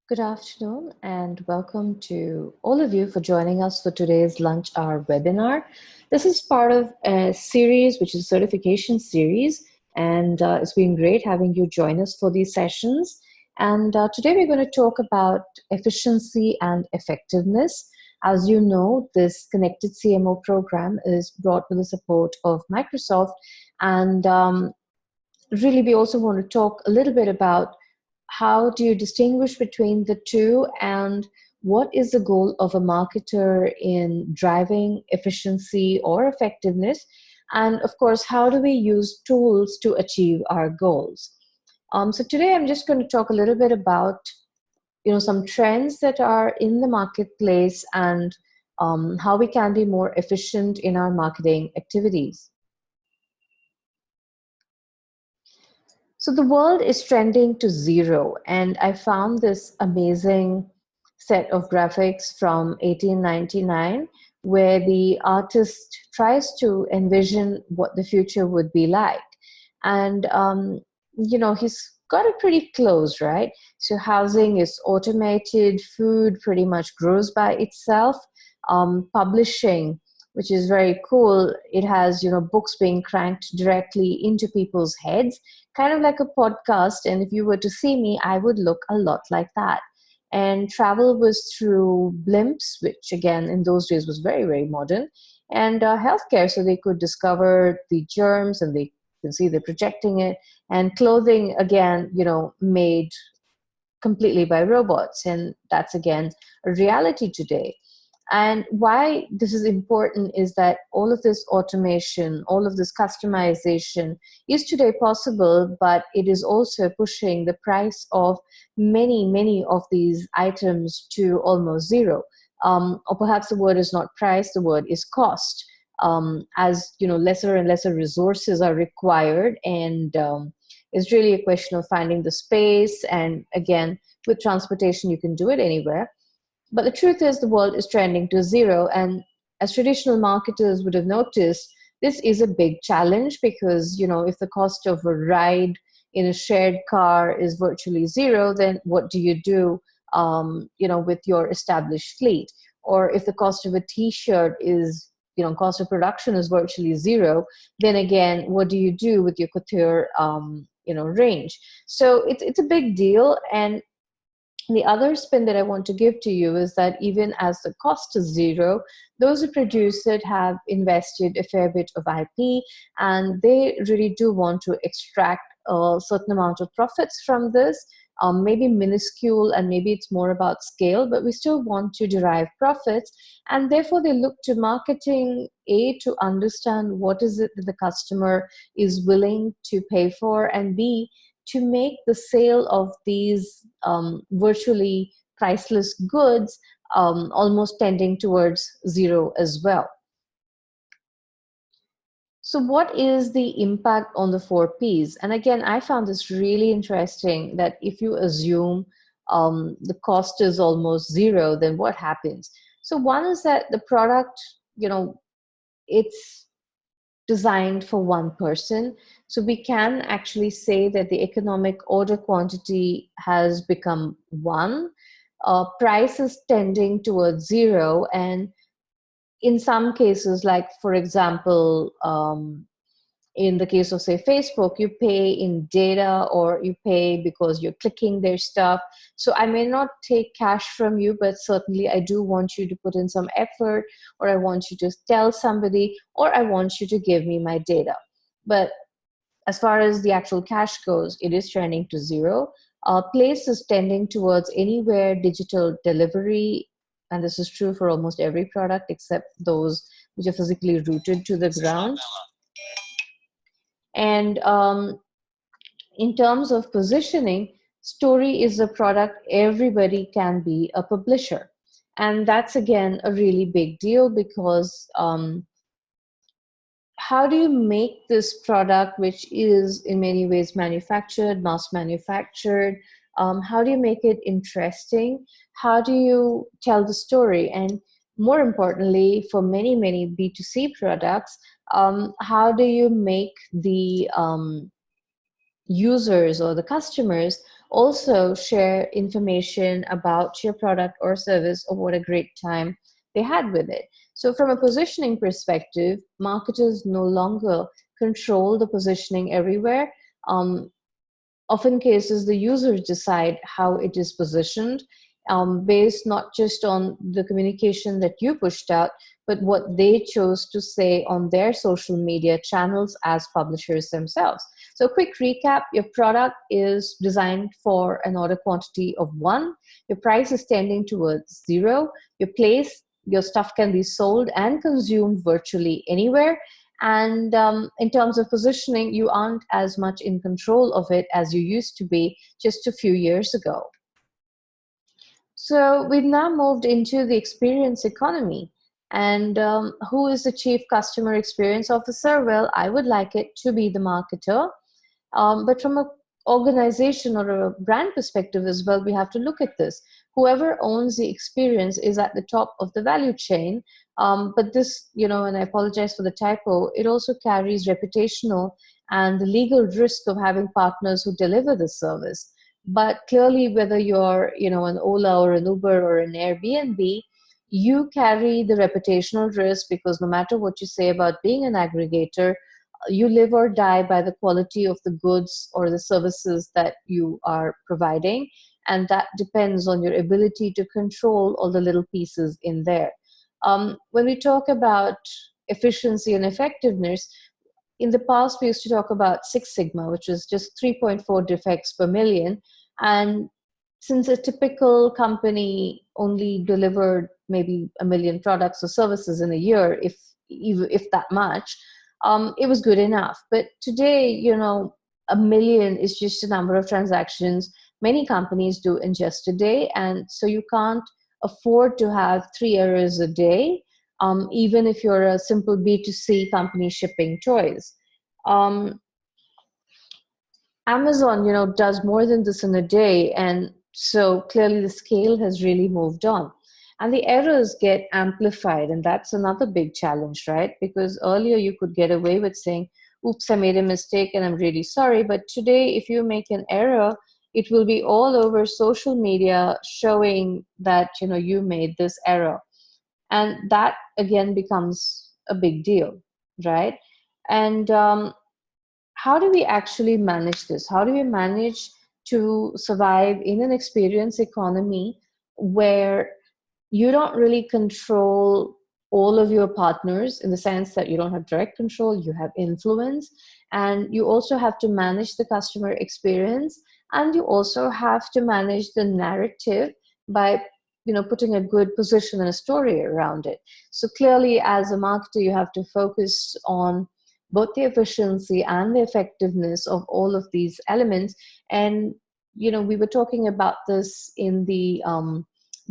Good afternoon and welcome to all of you for joining us for today's Lunch Hour webinar. This is part of a series, which is a certification series, and it's been great having you join us for these sessions. And today we're going to talk about efficiency and effectiveness. As you know, this Connected CMO program is brought with the support of Microsoft, and really we also want to talk a little bit about how do you distinguish between the two, and what is the goal of a marketer in driving efficiency or effectiveness? And of course, how do we use tools to achieve our goals? So today I'm just going to talk a little bit about some trends that are in the marketplace, and how we can be more efficient in our marketing activities. So the world is trending to zero, and I found this amazing set of graphics from 1899 where the artist tries to envision what the future would be like. And, he's got it pretty close, right? So housing is automated, food pretty much grows by itself, publishing, which is very cool. It has, books being cranked directly into people's heads, kind of like a podcast. And if you were to see me, I would look a lot like that. And travel was through blimps, which again in those days was very, very modern. And healthcare, so they could discover the germs and they can see they're projecting it. And clothing, again, made completely by robots. And that's again a reality today. And why this is important is that all of this automation, all of this customization is today possible, but it is also pushing the price of many, many of these items to almost zero. Or perhaps the word is not price, the word is cost. As lesser and lesser resources are required, and it's really a question of finding the space. And again, with transportation, you can do it anywhere. But the truth is, the world is trending to zero. And as traditional marketers would have noticed, this is a big challenge because, if the cost of a ride in a shared car is virtually zero, then what do you do, with your established fleet? Or if the cost of a t-shirt is, cost of production is virtually zero, then again, what do you do with your couture, range? So it's a big deal. And the other spin that I want to give to you is that even as the cost is zero, those who produce it have invested a fair bit of IP, and they really do want to extract a certain amount of profits from this, maybe minuscule, and maybe it's more about scale, but we still want to derive profits. And therefore, they look to marketing, A, to understand what is it that the customer is willing to pay for, and B, to make the sale of these virtually priceless goods almost tending towards zero as well. So what is the impact on the four Ps? And again, I found this really interesting that if you assume the cost is almost zero, then what happens? So one is that the product, it's designed for one person. So we can actually say that the economic order quantity has become one. Price is tending towards zero. And in some cases, like for example, in the case of say Facebook, you pay in data or you pay because you're clicking their stuff. So I may not take cash from you, but certainly I do want you to put in some effort, or I want you to tell somebody, or I want you to give me my data. But as far as the actual cash goes, it is trending to zero. Place is tending towards anywhere digital delivery, and this is true for almost every product except those which are physically rooted to the ground. And in terms of positioning, story is a product everybody can be a publisher. And that's again a really big deal because how do you make this product, which is in many ways manufactured, mass manufactured, how do you make it interesting? How do you tell the story? And more importantly, for many, many B2C products, how do you make the users or the customers also share information about your product or service or what a great time they had with it. So, from a positioning perspective, marketers no longer control the positioning everywhere. Um, Often cases, the users decide how it is positioned, based not just on the communication that you pushed out, but what they chose to say on their social media channels as publishers themselves. So, quick recap: your product is designed for an order quantity of one, your price is tending towards zero, your stuff can be sold and consumed virtually anywhere. And in terms of positioning, you aren't as much in control of it as you used to be just a few years ago. So we've now moved into the experience economy. And who is the chief customer experience officer? Well, I would like it to be the marketer. But from an organization or a brand perspective as well, we have to look at this. Whoever owns the experience is at the top of the value chain. But this, and I apologize for the typo, it also carries reputational and the legal risk of having partners who deliver the service. But clearly, whether you're, an Ola or an Uber or an Airbnb, you carry the reputational risk, because no matter what you say about being an aggregator, you live or die by the quality of the goods or the services that you are providing. And that depends on your ability to control all the little pieces in there. When we talk about efficiency and effectiveness, in the past, we used to talk about Six Sigma, which was just 3.4 defects per million. And since a typical company only delivered maybe a million products or services in a year, if that much, it was good enough. But today, a million is just a number of transactions many companies do in just a day. And so you can't afford to have 3 errors a day, even if you're a simple B2C company shipping toys. Amazon, does more than this in a day. And so clearly the scale has really moved on. And the errors get amplified. And that's another big challenge, right? Because earlier you could get away with saying, oops, I made a mistake and I'm really sorry. But today, if you make an error, it will be all over social media showing that, you made this error. And that again becomes a big deal, right? And how do we actually manage this? How do we manage to survive in an experience economy where you don't really control all of your partners, in the sense that you don't have direct control, you have influence, and you also have to manage the customer experience, and you also have to manage the narrative by putting a good position and a story around it. So clearly, as a marketer, you have to focus on both the efficiency and the effectiveness of all of these elements. And we were talking about this in the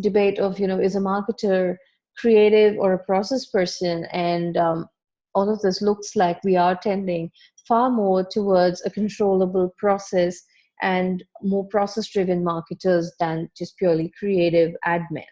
debate of, is a marketer creative or a process person? And all of this looks like we are tending far more towards a controllable process and more process driven marketers than just purely creative admin.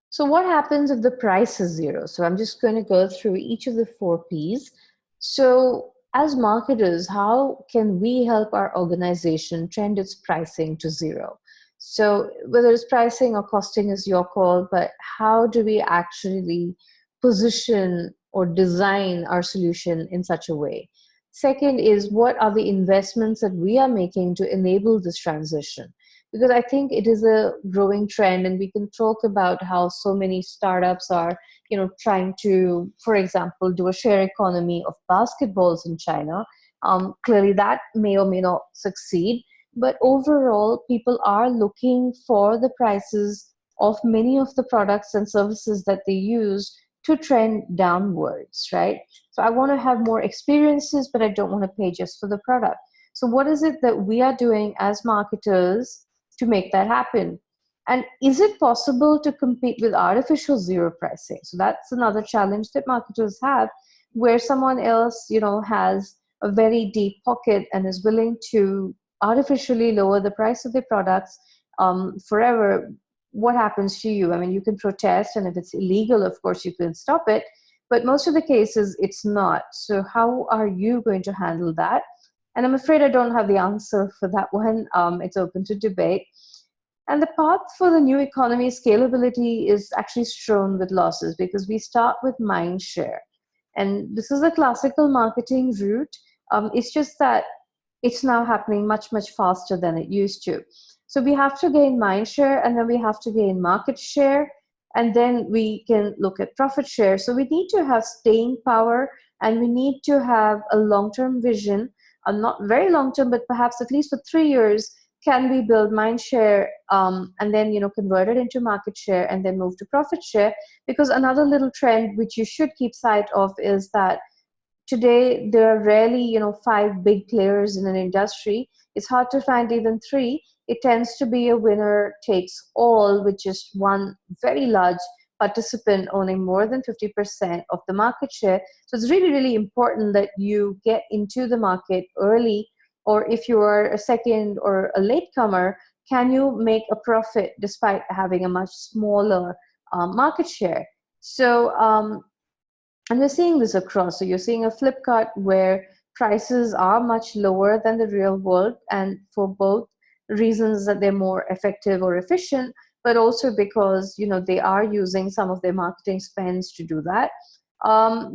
So what happens if the price is zero? So I'm just going to go through each of the 4 Ps. So as marketers, how can we help our organization trend its pricing to zero? So whether it's pricing or costing is your call, but how do we actually position or design our solution in such a way? Second is, what are the investments that we are making to enable this transition? Because I think it is a growing trend, and we can talk about how so many startups are, trying to, for example, do a share economy of basketballs in China. Clearly that may or may not succeed, but overall, people are looking for the prices of many of the products and services that they use to trend downwards, right? So I want to have more experiences, but I don't want to pay just for the product. So what is it that we are doing as marketers to make that happen? And is it possible to compete with artificial zero pricing? So that's another challenge that marketers have, where someone else, has a very deep pocket and is willing to artificially lower the price of their products forever. What happens to you? I mean, you can protest, and if it's illegal, of course, you can stop it. But most of the cases, it's not. So how are you going to handle that? And I'm afraid I don't have the answer for that one. It's open to debate. And the path for the new economy scalability is actually strewn with losses because we start with mind share. And this is a classical marketing route. It's just that it's now happening much, much faster than it used to. So we have to gain mind share, and then we have to gain market share, and then we can look at profit share. So we need to have staying power, and we need to have a long-term vision, not very long-term, but perhaps at least for 3 years. Can we build mind share, and then convert it into market share, and then move to profit share? Because another little trend which you should keep sight of is that today there are rarely five big players in an industry. It's hard to find even three. It tends to be a winner takes all, with just one very large participant owning more than 50% of the market share. So it's really, really important that you get into the market early, or if you are a second or a latecomer, can you make a profit despite having a much smaller market share? So and we're seeing this across. So you're seeing a Flipkart where prices are much lower than the real world, and for both reasons that they're more effective or efficient, but also because they are using some of their marketing spends to do that.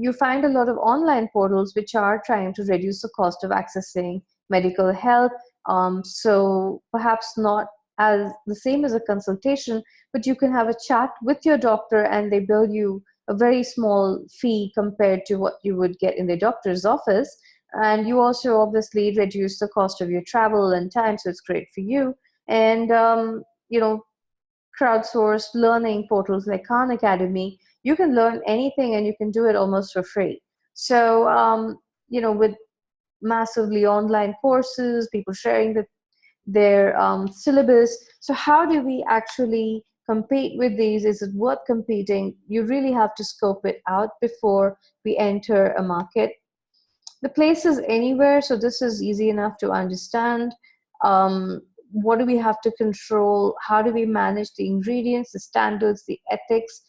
You find a lot of online portals which are trying to reduce the cost of accessing medical help. So perhaps not as the same as a consultation, but you can have a chat with your doctor and they bill you a very small fee compared to what you would get in the doctor's office. And you also obviously reduce the cost of your travel and time, so it's great for you. And crowdsourced learning portals like Khan Academy, you can learn anything and you can do it almost for free. So with massively online courses, people sharing their syllabus. So how do we actually compete with these? Is it worth competing? You really have to scope it out before we enter a market. The place is anywhere, so this is easy enough to understand. What do we have to control? How do we manage the ingredients, the standards, the ethics?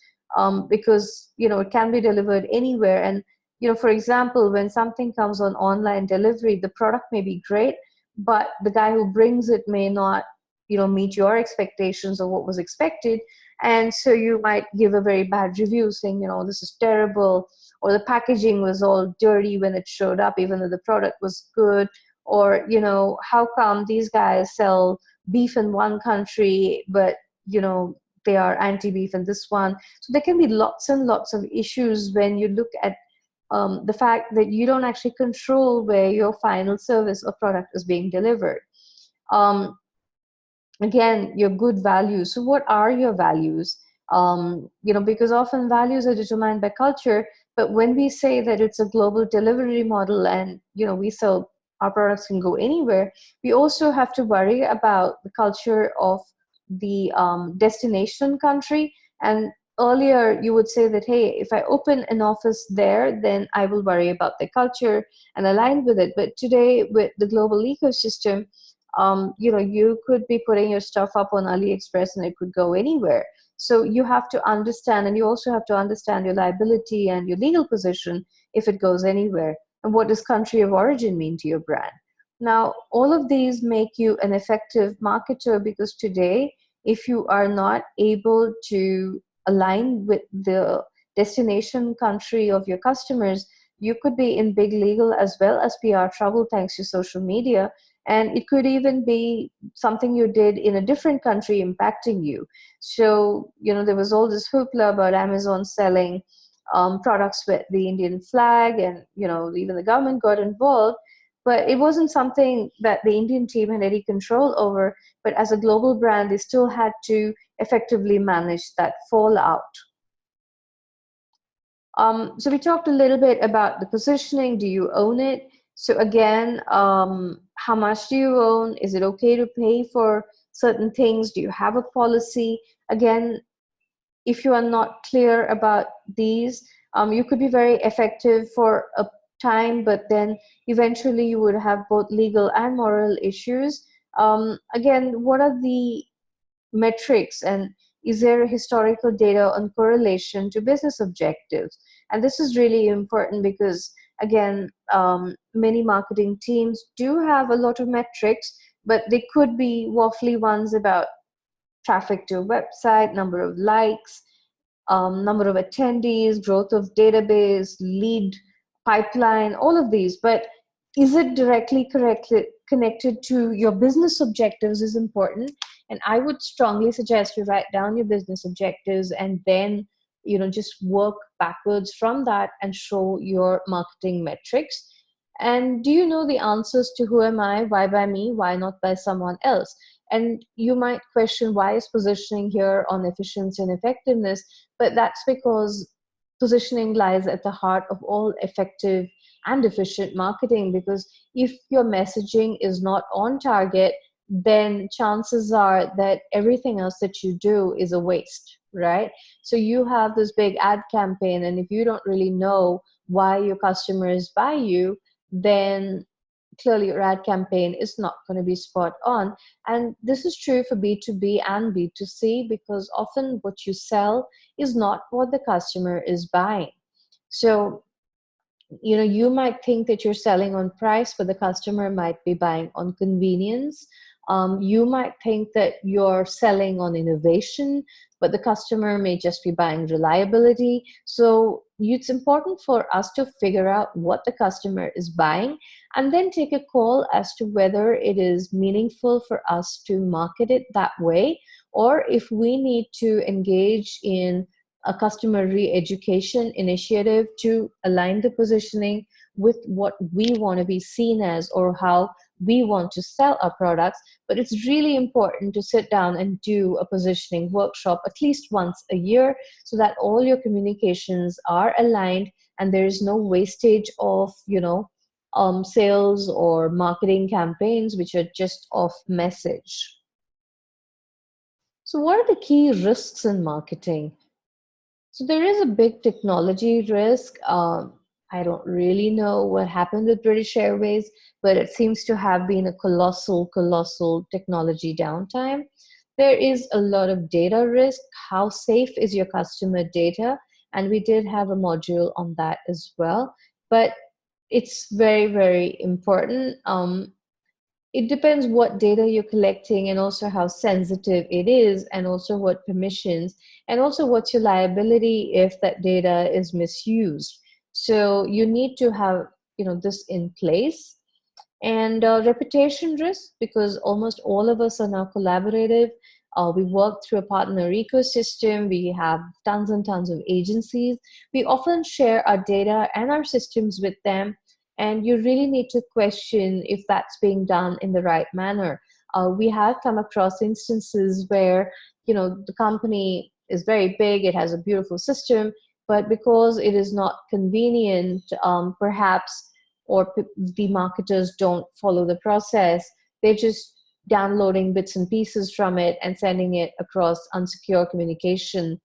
Because it can be delivered anywhere. And for example, when something comes on online delivery, the product may be great, but the guy who brings it may not meet your expectations or what was expected. And so you might give a very bad review saying this is terrible, or the packaging was all dirty when it showed up even though the product was good, or how come these guys sell beef in one country but they are anti-beef in this one. So there can be lots and lots of issues when you look at the fact that you don't actually control where your final service or product is being delivered. Again, your good values. So what are your values? Because often values are determined by culture, but when we say that it's a global delivery model and we sell our products can go anywhere, we also have to worry about the culture of the destination country. And earlier you would say that, hey, if I open an office there, then I will worry about the culture and align with it. But today with the global ecosystem, you could be putting your stuff up on AliExpress and it could go anywhere. So you have to understand, and you also have to understand your liability and your legal position if it goes anywhere. And what does country of origin mean to your brand? Now, all of these make you an effective marketer, because today, if you are not able to align with the destination country of your customers, you could be in big legal as well as PR trouble thanks to social media. And it could even be something you did in a different country impacting you. So, there was all this hoopla about Amazon selling products with the Indian flag, and, even the government got involved. But it wasn't something that the Indian team had any control over. But as a global brand, they still had to effectively manage that fallout. So we talked a little bit about the positioning. Do you own it? So again, how much do you own? Is it okay to pay for certain things? Do you have a policy? Again, if you are not clear about these, you could be very effective for a time, but then eventually you would have both legal and moral issues. Again, what are the metrics, and is there historical data on correlation to business objectives? And this is really important because again, many marketing teams do have a lot of metrics, but they could be waffly ones about traffic to a website, number of likes, number of attendees, growth of database, lead pipeline, all of these. But is it directly connected to your business objectives is important. And I would strongly suggest you write down your business objectives and then just work backwards from that and show your marketing metrics. And do you know the answers to who am I, why by me, why not by someone else? And you might question, why is positioning here on efficiency and effectiveness? But that's because positioning lies at the heart of all effective and efficient marketing. Because if your messaging is not on target, then chances are that everything else that you do is a waste, right? So you have this big ad campaign, and if you don't really know why your customers buy you, then clearly your ad campaign is not going to be spot on. And this is true for B2B and B2C, because often what you sell is not what the customer is buying. So you might think that you're selling on price, but the customer might be buying on convenience. You might think that you're selling on innovation, but the customer may just be buying reliability. So it's important for us to figure out what the customer is buying and then take a call as to whether it is meaningful for us to market it that way, or if we need to engage in a customer re-education initiative to align the positioning with what we want to be seen as or how we want to sell our products. But it's really important to sit down and do a positioning workshop at least once a year so that all your communications are aligned and there is no wastage of sales or marketing campaigns which are just off message. So what are the key risks in marketing? So there is a big technology risk. I don't really know what happened with British Airways, but it seems to have been a colossal technology downtime. There is a lot of data risk. How safe is your customer data? And we did have a module on that as well. But it's very, very important. It depends what data you're collecting and also how sensitive it is and also what permissions and also what's your liability if that data is misused. So you need to have this in place. And reputation risk, because almost all of us are now collaborative. We work through a partner ecosystem. We have tons and tons of agencies. We often share our data and our systems with them. And you really need to question if that's being done in the right manner. We have come across instances where, the company is very big, it has a beautiful system, but because it is not convenient, perhaps, or the marketers don't follow the process, they're just downloading bits and pieces from it and sending it across unsecure communication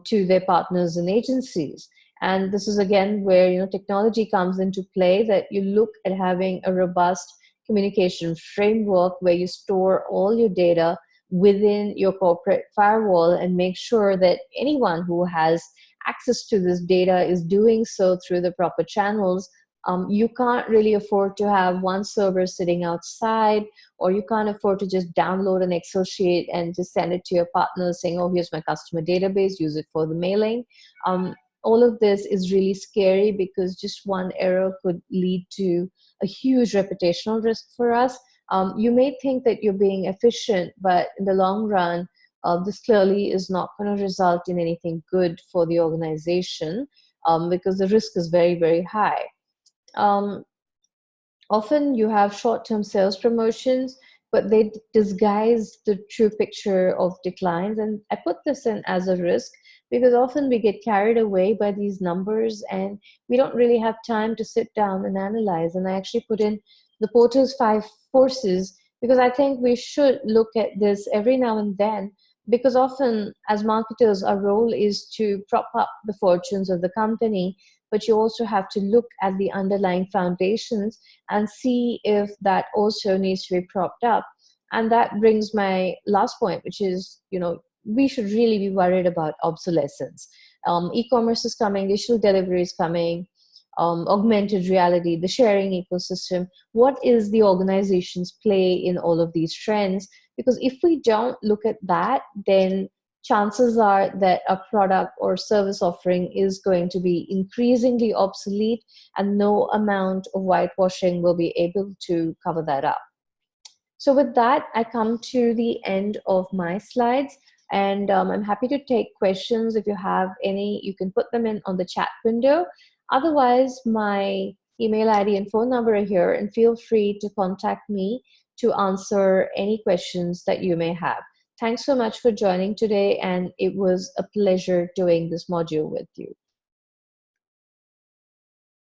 to their partners and agencies. And this is again where technology comes into play, that you look at having a robust communication framework where you store all your data within your corporate firewall and make sure that anyone who has access to this data is doing so through the proper channels. You can't really afford to have one server sitting outside, or you can't afford to just download an Excel sheet and just send it to your partners saying, oh, here's my customer database, use it for the mailing. All of this is really scary because just one error could lead to a huge reputational risk for us. You may think that you're being efficient, but in the long run, this clearly is not going to result in anything good for the organization because the risk is very, very high. Often you have short-term sales promotions, but they disguise the true picture of declines. And I put this in as a risk because often we get carried away by these numbers and we don't really have time to sit down and analyze. And I actually put in the Porter's 5 forces because I think we should look at this every now and then, because often as marketers, our role is to prop up the fortunes of the company, but you also have to look at the underlying foundations and see if that also needs to be propped up. And that brings my last point, which is, we should really be worried about obsolescence. E-commerce is coming, digital delivery is coming. augmented reality, the sharing ecosystem. What is the organization's play in all of these trends? Because if we don't look at that, then chances are that a product or service offering is going to be increasingly obsolete, and no amount of whitewashing will be able to cover that up. So with that, I come to the end of my slides, and I'm happy to take questions. If you have any, you can put them in on the chat window. Otherwise, my email ID and phone number are here, and feel free to contact me to answer any questions that you may have. Thanks so much for joining today, and it was a pleasure doing this module with you.